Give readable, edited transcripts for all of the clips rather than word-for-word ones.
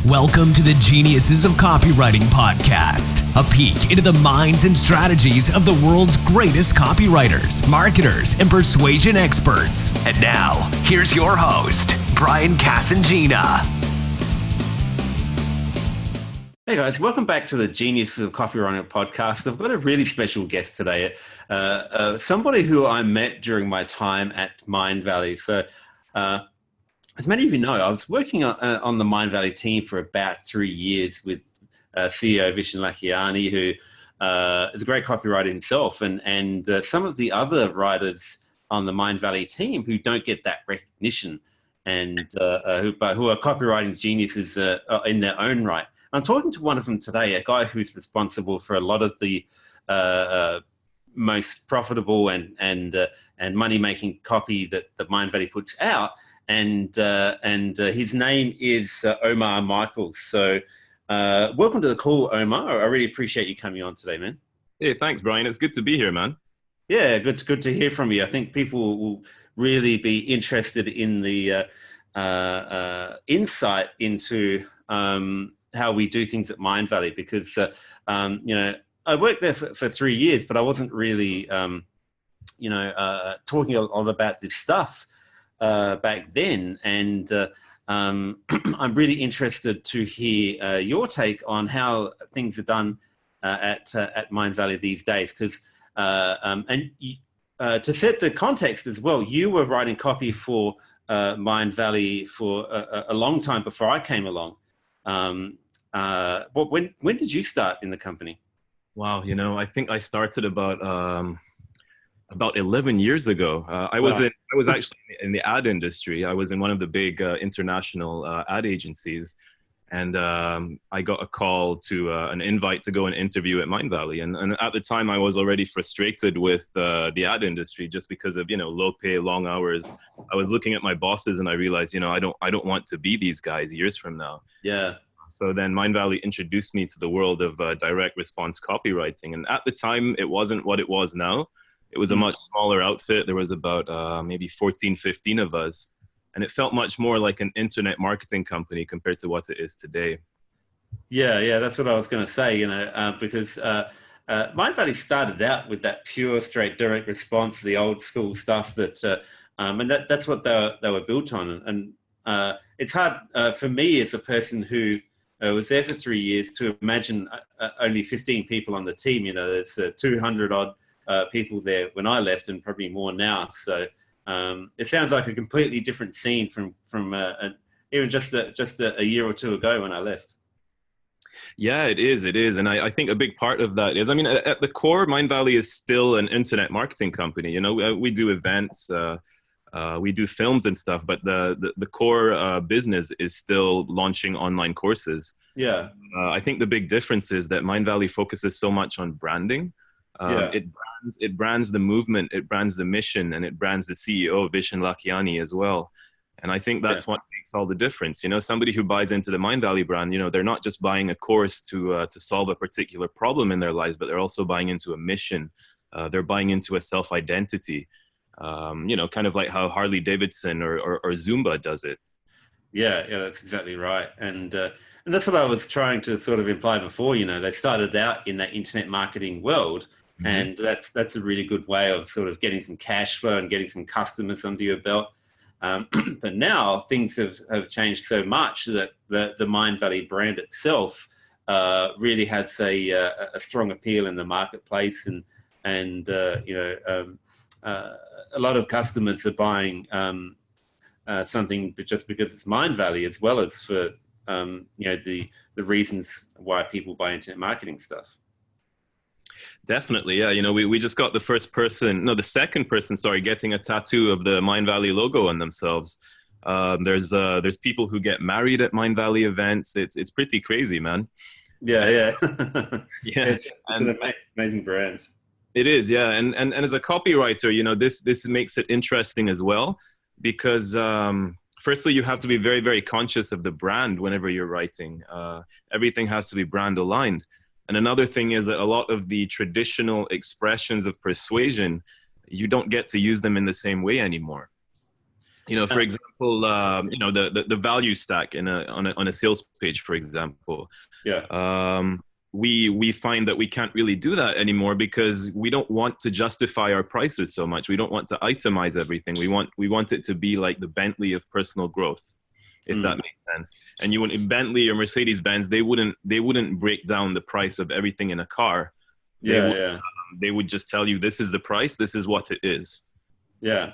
Welcome to the Geniuses of Copywriting podcast, a peek into the minds and strategies of the world's greatest copywriters, marketers, and persuasion experts. And now, here's your host, Brian Casangina. Hey guys, welcome back to the Geniuses of Copywriting podcast. I've got a really special guest today, somebody who I met during my time at Mindvalley. So, as many of you know, I was working on the Mindvalley team for about 3 years with CEO Vishen Lakhiani, who is a great copywriter himself, and some of the other writers on the Mindvalley team who don't get that recognition, and who are copywriting geniuses in their own right. I'm talking to one of them today, a guy who's responsible for a lot of the most profitable and money-making copy that Mindvalley puts out. And his name is Omar Michael. So welcome to the call, Omar. I really appreciate you coming on today, man. Hey, thanks, Brian. It's good to be here, man. Yeah, good to hear from you. I think people will really be interested in the insight into how we do things at Mindvalley, because I worked there for 3 years, but I wasn't really talking a lot about this stuff back then, and I'm really interested to hear your take on how things are done at Mindvalley these days. Because to set the context as well, you were writing copy for Mindvalley for a long time before I came along. When did you start in the company? Wow, I think I started about 11 years ago. I was actually in the ad industry. I was in one of the big international ad agencies, and I got a call to an invite to go and interview at Mindvalley. And at the time, I was already frustrated with the ad industry just because of low pay, long hours. I was looking at my bosses, and I realized I don't want to be these guys years from now. Yeah. So then Mindvalley introduced me to the world of direct response copywriting, and at the time, it wasn't what it was now. It was a much smaller outfit. There was about maybe 14, 15 of us. And it felt much more like an internet marketing company compared to what it is today. Yeah, that's what I was going to say, because Mindvalley started out with that pure, straight, direct response, the old school stuff that's what they were built on. And it's hard for me as a person who was there for 3 years to imagine only 15 people on the team. There's 200 odd people there when I left, and probably more now. So it sounds like a completely different scene from even just a year or two ago when I left. Yeah, it is. And I think a big part of that is, at the core, Mindvalley is still an internet marketing company. We do events, we do films and stuff, but the core business is still launching online courses. Yeah. I think the big difference is that Mindvalley focuses so much on branding. It brands the movement, it brands the mission, and it brands the CEO, Vishen Lakhiani, as well. And I think that's what makes all the difference. Somebody who buys into the Mindvalley brand, they're not just buying a course to solve a particular problem in their lives, but they're also buying into a mission. They're buying into a self-identity, kind of like how Harley Davidson or Zumba does it. Yeah, that's exactly right. And that's what I was trying to sort of imply before. They started out in that internet marketing world. And that's a really good way of sort of getting some cash flow and getting some customers under your belt. But now things have changed so much that the Mindvalley brand itself really has a strong appeal in the marketplace, and a lot of customers are buying something just because it's Mindvalley, as well as for the reasons why people buy internet marketing stuff. Definitely, yeah. We just got the second person, getting a tattoo of the Mindvalley logo on themselves. There's people who get married at Mindvalley events. It's pretty crazy, man. Yeah. Yeah. It's an amazing brand. It is, yeah. And as a copywriter, this makes it interesting as well, because firstly, you have to be very, very conscious of the brand whenever you're writing. Everything has to be brand aligned. And another thing is that a lot of the traditional expressions of persuasion, you don't get to use them in the same way anymore. For example, the value stack on a sales page, for example. Yeah. We find that we can't really do that anymore because we don't want to justify our prices so much. We don't want to itemize everything. We want it to be like the Bentley of personal growth, if that makes sense. And in Bentley or Mercedes-Benz, they wouldn't break down the price of everything in a car. They would just tell you, this is the price, this is what it is. Yeah.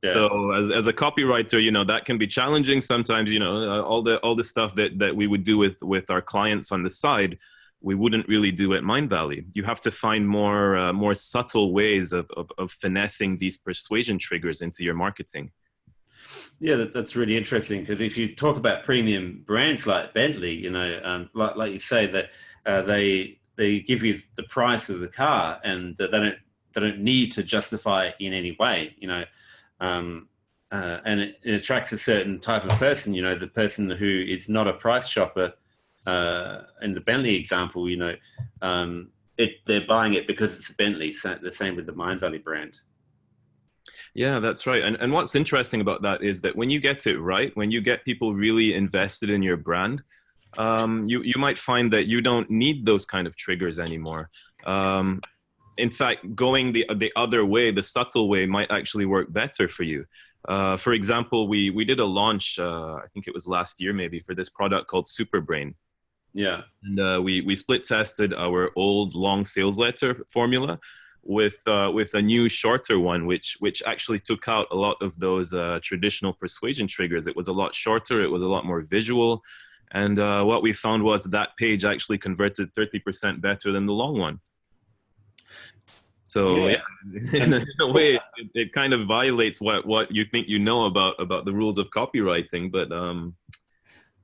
Yeah. So as a copywriter, that can be challenging sometimes. All the stuff that we would do with our clients on the side, we wouldn't really do at Mindvalley. You have to find more subtle ways of finessing these persuasion triggers into your marketing. Yeah, that's really interesting, because if you talk about premium brands like Bentley, like you say, that they give you the price of the car, and that they don't need to justify it in any way, and it attracts a certain type of person, the person who is not a price shopper. In the Bentley example, they're buying it because it's a Bentley. So the same with the Mindvalley brand. Yeah, that's right. And what's interesting about that is that when you get it right, when you get people really invested in your brand, you might find that you don't need those kind of triggers anymore. In fact, going the other way, the subtle way, might actually work better for you. For example, we did a launch, I think it was last year maybe, for this product called Superbrain. Yeah. And we split tested our old long sales letter formula with a new shorter one, which actually took out a lot of those traditional persuasion triggers. It was a lot shorter. It was a lot more visual. And what we found was that page actually converted 30% better than the long one. So yeah, in a way, it kind of violates what you think about the rules of copywriting. But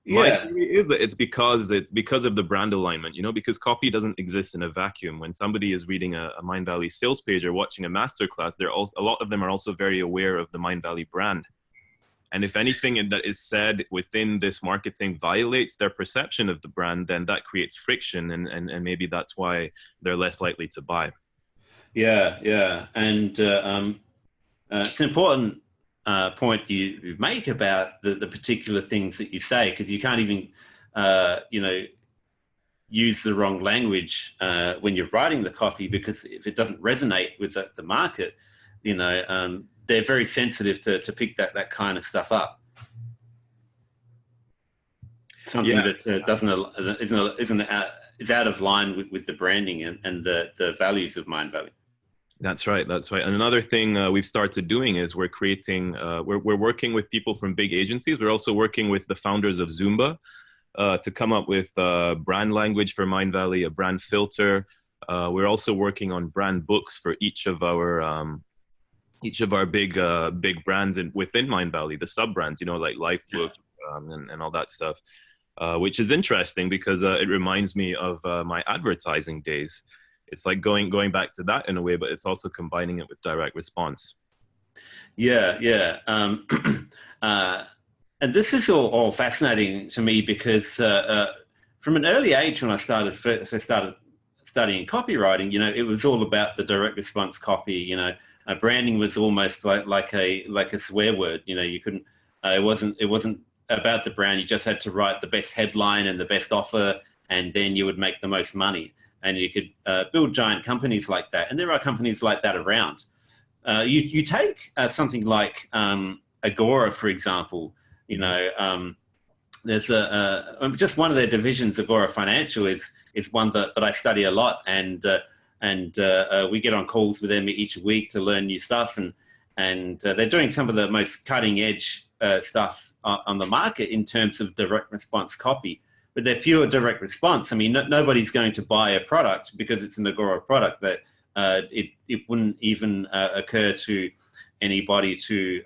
my theory is that it's because of the brand alignment, because copy doesn't exist in a vacuum. When somebody is reading a Mindvalley sales page or watching a masterclass, a lot of them are also very aware of the Mindvalley brand. And if anything that is said within this marketing violates their perception of the brand, then that creates friction, and maybe that's why they're less likely to buy. Yeah. And it's an important point you make about the particular things that you say, because you can't even, use the wrong language when you're writing the copy, because if it doesn't resonate with the market, they're very sensitive to pick that kind of stuff up. Something that is out of line with the branding and the values of Mindvalley. That's right. And another thing we've started doing is we're working with people from big agencies. We're also working with the founders of Zumba to come up with brand language for Mindvalley, a brand filter. We're also working on brand books for each of our big brands within Mindvalley, the sub brands, like Lifebook and all that stuff, which is interesting because it reminds me of my advertising days. It's like going back to that in a way, but it's also combining it with direct response. Yeah. And this is all fascinating to me because from an early age, when I first started studying copywriting, it was all about the direct response copy. Branding was almost like a swear word. You couldn't. It wasn't about the brand. You just had to write the best headline and the best offer, and then you would make the most money. And you could build giant companies like that. And there are companies like that around. You take something like Agora, for example. There's just one of their divisions, Agora Financial, is one that I study a lot. And we get on calls with them each week to learn new stuff. And they're doing some of the most cutting edge stuff on the market in terms of direct response copy. But they're pure direct response. I mean, nobody's going to buy a product because it's an Agora product that it wouldn't even occur to anybody to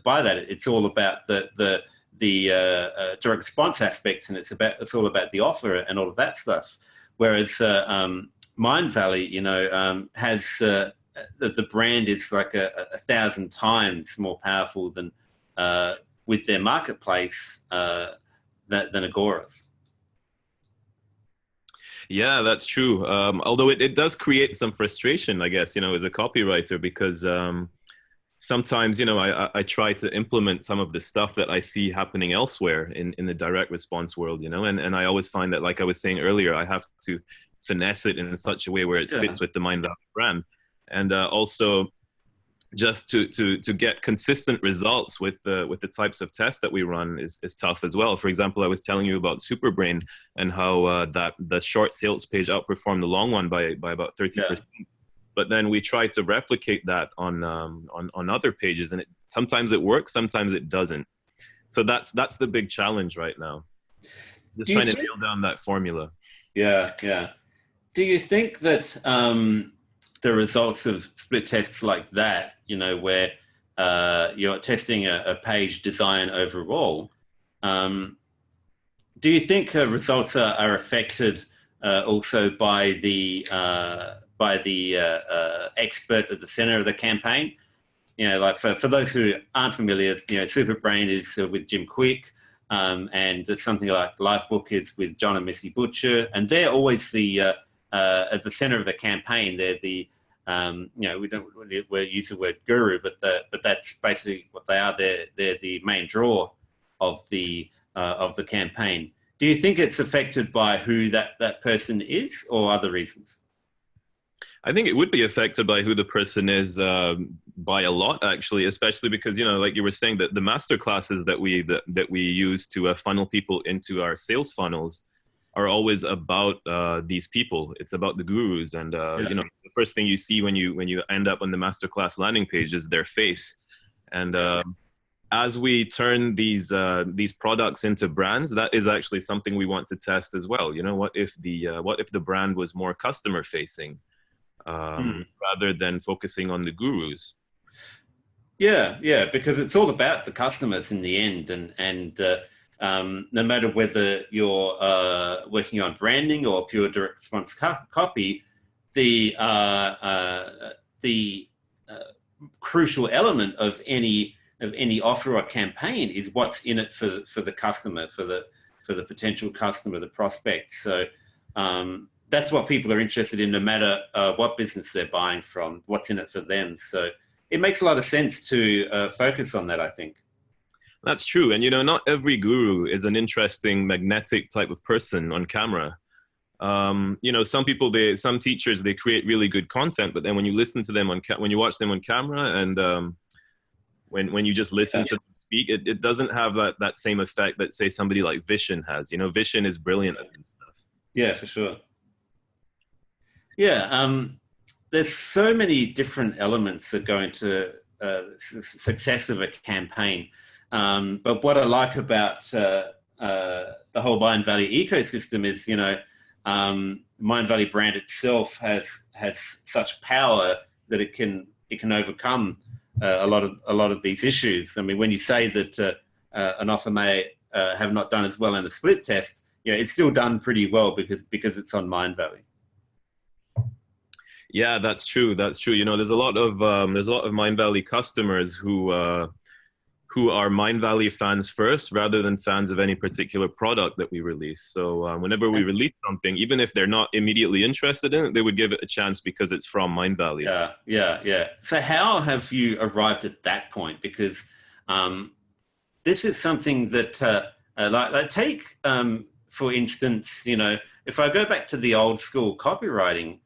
buy that. It's all about the direct response aspects, and it's all about the offer and all of that stuff. Whereas Mindvalley, has the brand is like 1,000 times more powerful than with their marketplace than Agora's. Yeah, that's true. Although it does create some frustration, I guess, as a copywriter, because sometimes, you know, I try to implement some of the stuff that I see happening elsewhere in the direct response world, you know, and I always find that, like I was saying earlier, I have to finesse it in such a way where it fits with the Mindvalley brand. And also just to get consistent results with the types of tests that we run is tough as well. For example, I was telling you about Superbrain and how that the short sales page outperformed the long one by about 30%. Yeah. But then we try to replicate that on other pages, and sometimes it works, sometimes it doesn't. So that's the big challenge right now. Just trying to nail down that formula. Yeah, yeah. Do you think that the results of split tests like that, you know, where you're testing a page design overall, do you think results are affected also by the expert at the center of the campaign? You know, like for those who aren't familiar, you know, Superbrain is with Jim Quick, and something like Lifebook is with John and Missy Butcher, and they're always the at the center of the campaign. They're the you know, we use the word guru, but that's basically what they are. They're the main draw of the campaign. Do you think it's affected by who that person is, or other reasons? I think it would be affected by who the person is, by a lot, actually, especially because, you know, like you were saying, that the master classes that we use to funnel people into our sales funnels are always about these people. It's about the gurus, and you know, the first thing you see when you end up on the masterclass landing page is their face. And as we turn these products into brands, that is actually something we want to test as well. You know, what if the brand was more customer facing, rather than focusing on the gurus? Yeah, because it's all about the customers in the end, and no matter whether you're working on branding or pure direct response copy, the crucial element of any offer or campaign is what's in it for the customer, for the potential customer, the prospect. So that's what people are interested in, no matter what business they're buying from, what's in it for them. So it makes a lot of sense to focus on that, I think. That's true. And, you know, not every guru is an interesting, magnetic type of person on camera. You know, some teachers, they create really good content, but then when you listen to them when you watch them on camera, and when you just listen to them speak, it doesn't have that same effect that, say, somebody like Vishen has. You know, Vishen is brilliant at this stuff. Yeah, for sure. Yeah, there's so many different elements that go into success of a campaign. But what I like about the whole Mindvalley ecosystem is, you know, Mindvalley brand itself has such power that it can overcome a lot of these issues. I mean, when you say that an offer may have not done as well in a split test, you know, it's still done pretty well because it's on Mindvalley. Yeah, that's true. That's true. You know, there's a lot of Mindvalley customers who are Mindvalley fans first, rather than fans of any particular product that we release. So whenever we release something, even if they're not immediately interested in it, they would give it a chance because it's from Mindvalley. Yeah. So how have you arrived at that point? Because this is something that, like take, for instance, you know, if I go back to the old school copywriting,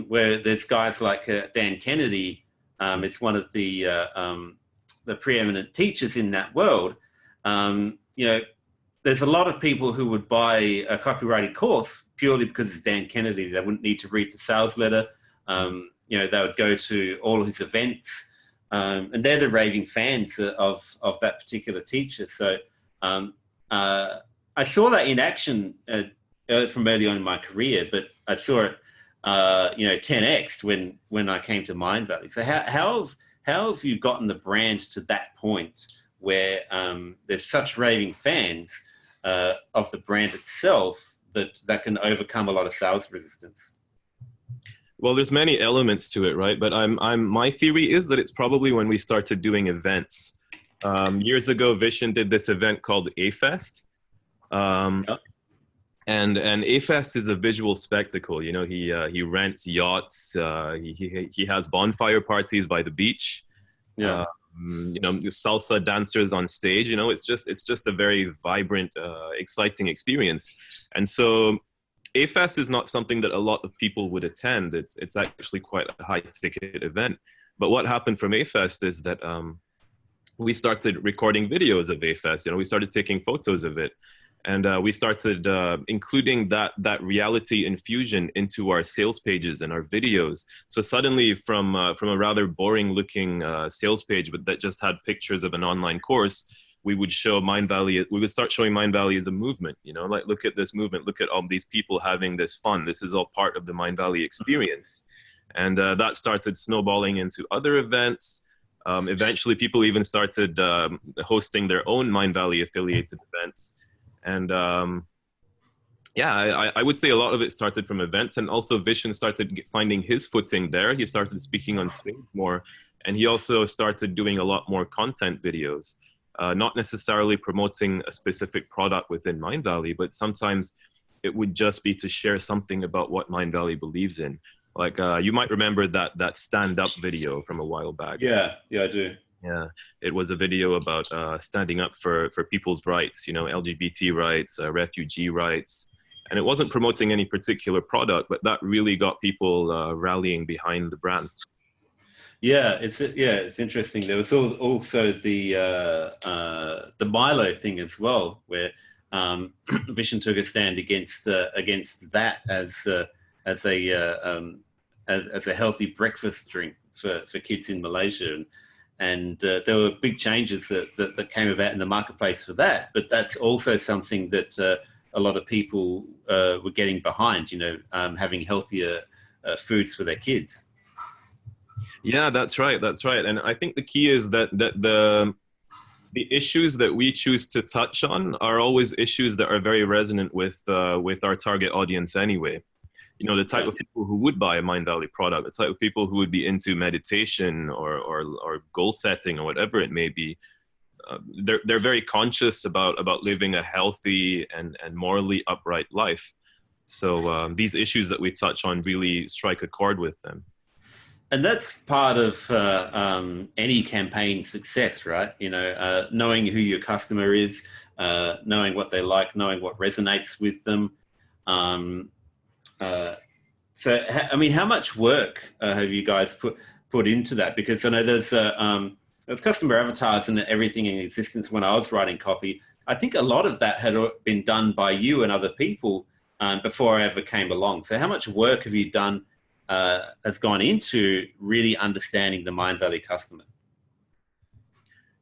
where there's guys like Dan Kennedy, it's one of the preeminent teachers in that world. You know, there's a lot of people who would buy a copywriting course purely because it's Dan Kennedy. They wouldn't need to read the sales letter. You know, they would go to all of his events, and they're the raving fans of that particular teacher. So I saw that in action from early on in my career, but I saw it, you know, 10x when I came to Mindvalley. So how have you gotten the brand to that point where there's such raving fans of the brand itself that can overcome a lot of sales resistance? Well, there's many elements to it, right? But my theory is that it's probably when we started doing events. Years ago, Vishen did this event called A-Fest. And A-Fest is a visual spectacle. You know, he rents yachts. He has bonfire parties by the beach. Yeah. Salsa dancers on stage. It's just a very vibrant, exciting experience. And so A-Fest is not something that a lot of people would attend. It's actually quite a high ticket event. But what happened from A-Fest is that we started recording videos of A-Fest. We started taking photos of it. And we started including that reality infusion into our sales pages and our videos. So suddenly from a rather boring looking sales page that just had pictures of an online course, we would show Mindvalley. We would start showing Mindvalley as a movement, like, look at this movement, look at all these people having this fun. This is all part of the Mindvalley experience. And that started snowballing into other events. Eventually people even started hosting their own Mindvalley affiliated events. And I would say a lot of it started from events, and also Vishen started finding his footing there. He started speaking on stage more, and he also started doing a lot more content videos, not necessarily promoting a specific product within Mindvalley, but sometimes it would just be to share something about what Mindvalley believes in. Like you might remember that stand-up video from a while back. Yeah, I do. Yeah, it was a video about standing up for people's rights, LGBT rights, refugee rights. And it wasn't promoting any particular product, but that really got people rallying behind the brand. Yeah, it's interesting. There was also the Milo thing as well, where Vishen took a stand against that as a healthy breakfast drink for kids in Malaysia. And there were big changes that came about in the marketplace for that. But that's also something that a lot of people were getting behind, having healthier foods for their kids. Yeah, that's right. And I think the key is that the issues that we choose to touch on are always issues that are very resonant with our target audience anyway. The type of people who would buy a Mindvalley product, the type of people who would be into meditation or goal setting or whatever it may be. They're very conscious about living a healthy and morally upright life. So these issues that we touch on really strike a chord with them. And that's part of any campaign success, right? Knowing who your customer is, knowing what they like, knowing what resonates with them. So, how much work have you guys put into that? Because I know there's customer avatars and everything in existence when I was writing copy. I think a lot of that had been done by you and other people before I ever came along. So how much work have you done has gone into really understanding the Mindvalley customer?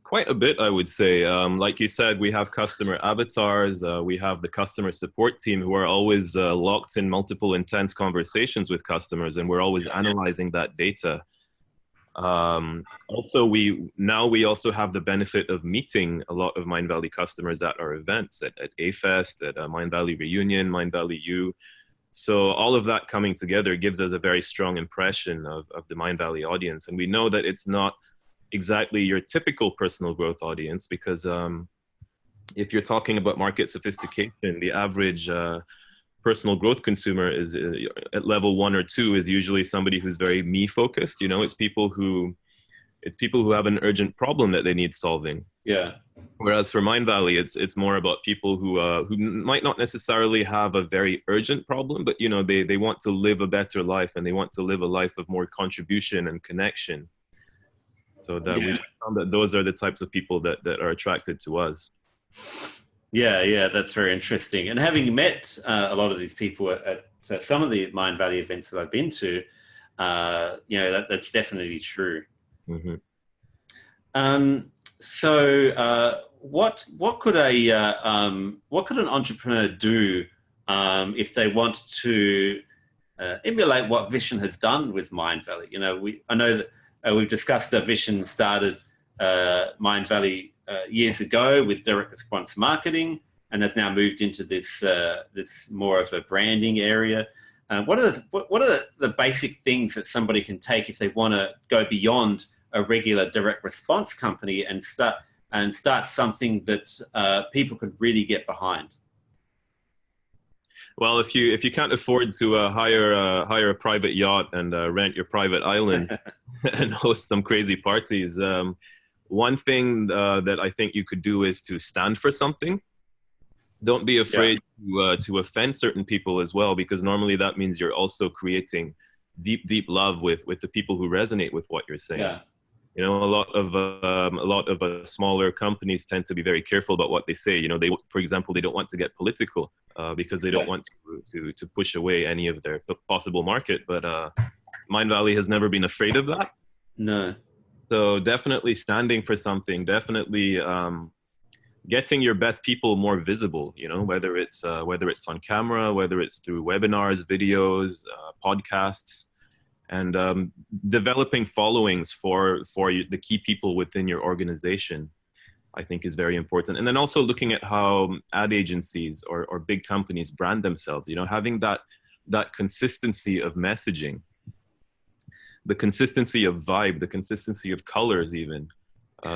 Quite a bit, I would say. Like you said, we have customer avatars. We have the customer support team who are always locked in multiple intense conversations with customers, and we're always analyzing that data. Also, we also have the benefit of meeting a lot of Mindvalley customers at our events, at A-Fest, at Mindvalley Reunion, Mindvalley U. So all of that coming together gives us a very strong impression of the Mindvalley audience. And we know that it's not exactly your typical personal growth audience, because if you're talking about market sophistication, the average personal growth consumer is at level 1 or 2 is usually somebody who's very me focused. It's people who have an urgent problem that they need solving. Yeah. Whereas for Mindvalley, it's more about people who might not necessarily have a very urgent problem, but they want to live a better life, and they want to live a life of more contribution and connection. So that we found that those are the types of people that are attracted to us. Yeah, that's very interesting. And having met a lot of these people at some of the Mindvalley events that I've been to, that's definitely true. Mm-hmm. So what could an entrepreneur do if they want to emulate what Vishen has done with Mindvalley? I know that we've discussed that Vishen started Mindvalley years ago with direct response marketing, and has now moved into this more of a branding area. What are the basic things that somebody can take if they want to go beyond a regular direct response company and start something that people could really get behind? Well, if you can't afford to hire a private yacht and rent your private island and host some crazy parties, one thing that I think you could do is to stand for something. Don't be afraid to offend certain people as well, because normally that means you're also creating deep love with the people who resonate with what you're saying. Yeah. You know, a lot of smaller companies tend to be very careful about what they say. You know, for example, they don't want to get political because they don't want to push away any of their possible market. But Mindvalley has never been afraid of that. No. So definitely standing for something, definitely getting your best people more visible, you know, whether it's on camera, whether it's through webinars, videos, podcasts, and developing followings for the key people within your organization, I think is very important. And then also looking at how ad agencies or big companies brand themselves, you know, having that consistency of messaging, the consistency of vibe, the consistency of colors even,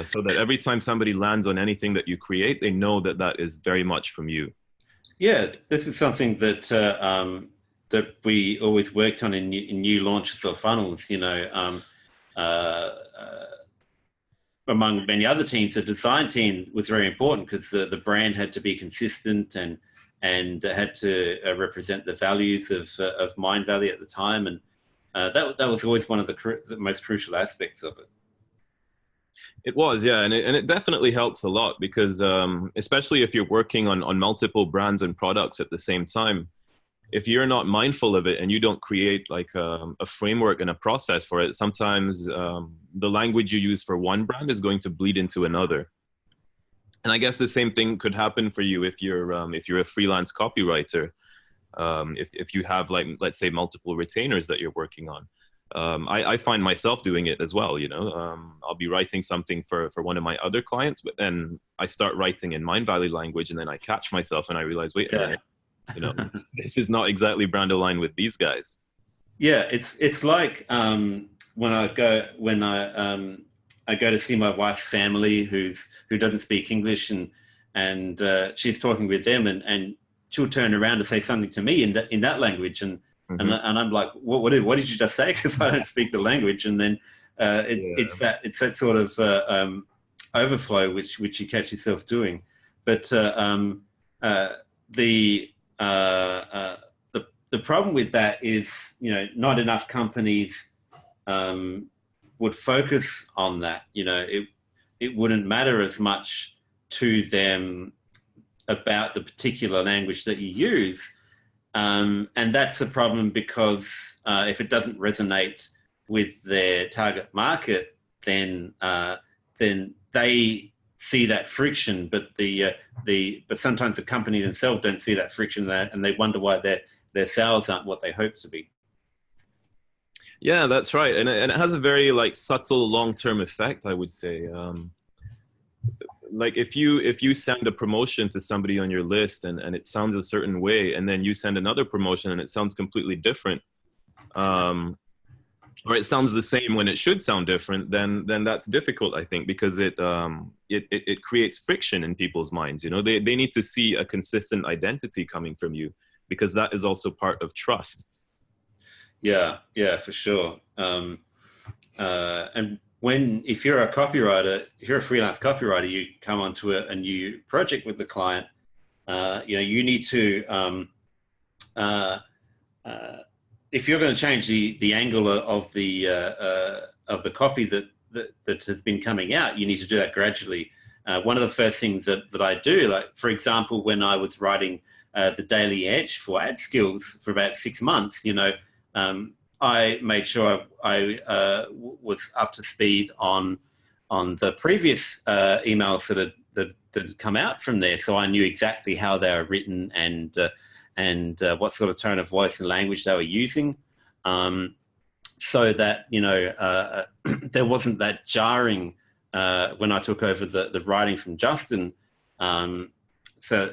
so that every time somebody lands on anything that you create, they know that that is very much from you. Yeah, this is something that that we always worked on in new launches or funnels. You know, among many other teams, the design team was very important because the brand had to be consistent and had to represent the values of Mindvalley at the time, and that was always one of the most crucial aspects of it. It was, yeah, and it definitely helps a lot because especially if you're working on multiple brands and products at the same time, if you're not mindful of it and you don't create like a framework and a process for it, sometimes the language you use for one brand is going to bleed into another. And I guess the same thing could happen for you if you're a freelance copywriter. If you have, like, let's say, multiple retainers that you're working on. I find myself doing it as well, you know. I'll be writing something for one of my other clients, but then I start writing in Mindvalley language, and then I catch myself and I realize, wait a minute, you know, this is not exactly brand aligned with these guys. Yeah, it's like when I go to see my wife's family who doesn't speak English, and she's talking with them, and she'll turn around and say something to me in that language, and I'm like, what did you just say? Because I don't speak the language, and then it's that sort of overflow which you catch yourself doing. But the problem with that is, you know, not enough companies would focus on that. You know, it wouldn't matter as much to them about the particular language that you use. And that's a problem because if it doesn't resonate with their target market, then they see that friction, but but sometimes the company themselves don't see that friction, and they wonder why their sales aren't what they hope to be. Yeah, that's right, and it has a very like subtle long-term effect, I would say. Like if you send a promotion to somebody on your list and it sounds a certain way, and then you send another promotion and it sounds completely different, or it sounds the same when it should sound different, then that's difficult, I think, because it creates friction in people's minds. You know, they need to see a consistent identity coming from you, because that is also part of trust. Yeah, for sure. And if you're a copywriter, if you're a freelance copywriter, you come onto a new project with the client, you know, you need to, if you're going to change the angle of the copy that has been coming out, you need to do that gradually. One of the first things that I do, like, for example, when I was writing the Daily Edge for Ad Skills for about 6 months, you know, I made sure I was up to speed on the previous emails that had come out from there, so I knew exactly how they were written and what sort of tone of voice and language they were using, so that, you know, there wasn't that jarring when I took over the writing from Justin. So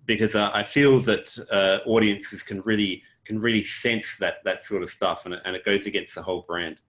because I feel that audiences can really sense that sort of stuff, and it goes against the whole brand.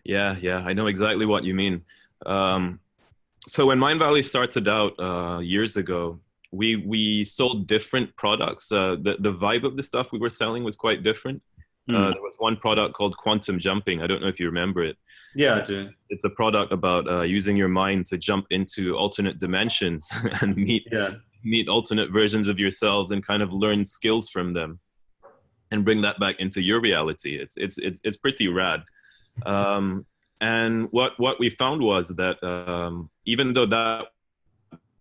Yeah, I know exactly what you mean. So when Mindvalley started out years ago, we sold different products. The vibe of the stuff we were selling was quite different. There was one product called quantum jumping. I don't know if you remember it. Yeah, I do. It's a product about using your mind to jump into alternate dimensions and meet alternate versions of yourselves and kind of learn skills from them and bring that back into your reality. It's pretty rad. And what we found was that even though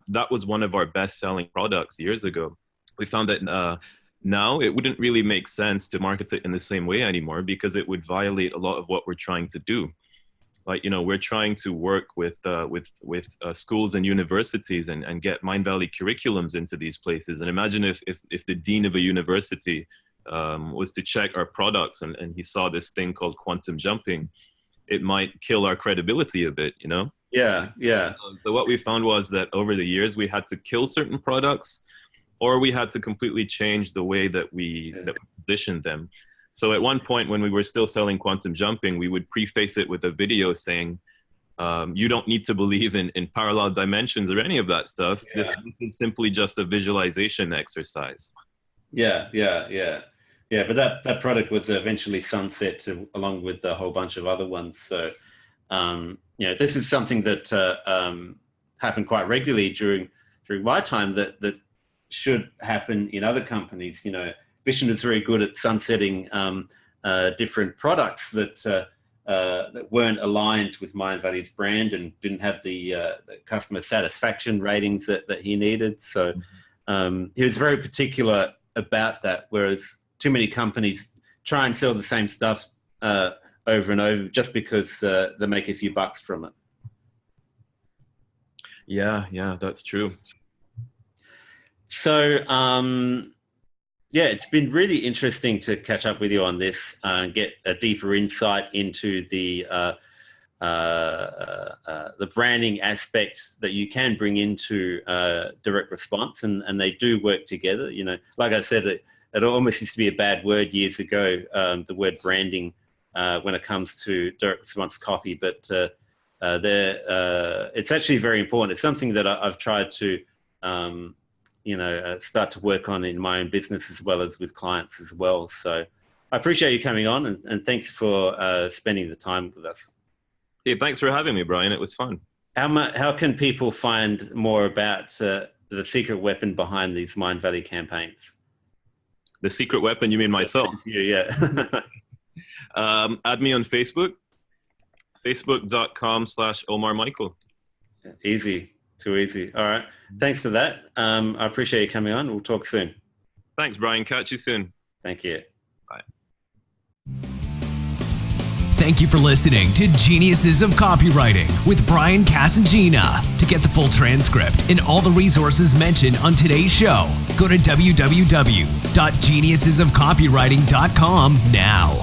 that was one of our best-selling products years ago, we found that now it wouldn't really make sense to market it in the same way anymore, because it would violate a lot of what we're trying to do. Like, we're trying to work with schools and universities and get Mindvalley curriculums into these places. And imagine if the dean of a university was to check our products and he saw this thing called quantum jumping, it might kill our credibility a bit, Yeah, yeah. So what we found was that over the years, we had to kill certain products, or we had to completely change the way that we positioned them. So at one point when we were still selling quantum jumping, we would preface it with a video saying, you don't need to believe in parallel dimensions or any of that stuff. Yeah. This is simply just a visualization exercise. Yeah. But that product was eventually sunset along with a whole bunch of other ones. So, this is something that happened quite regularly during my time that should happen in other companies. Vision is very good at sunsetting different products that weren't aligned with Mindvalley's brand and didn't have the customer satisfaction ratings that he needed. So he was very particular about that, whereas too many companies try and sell the same stuff over and over just because they make a few bucks from it. Yeah, that's true. So, it's been really interesting to catch up with you on this and get a deeper insight into the branding aspects that you can bring into direct response, and they do work together. Like I said, it almost used to be a bad word years ago, the word branding, when it comes to direct response copy, but it's actually very important. It's something that I've tried to start to work on in my own business as well as with clients as well. So I appreciate you coming on, and thanks for spending the time with us. Yeah, thanks for having me, Brian. It was fun. How can people find more about the secret weapon behind these Mindvalley campaigns? The secret weapon? You mean myself? Yeah. Add me on Facebook, facebook.com/Omar Michael. Easy. Too easy. All right. Thanks for that. I appreciate you coming on. We'll talk soon. Thanks, Brian. Catch you soon. Thank you. Bye. Thank you for listening to Geniuses of Copywriting with Brian Casangina. To get the full transcript and all the resources mentioned on today's show, go to www.geniusesofcopywriting.com now.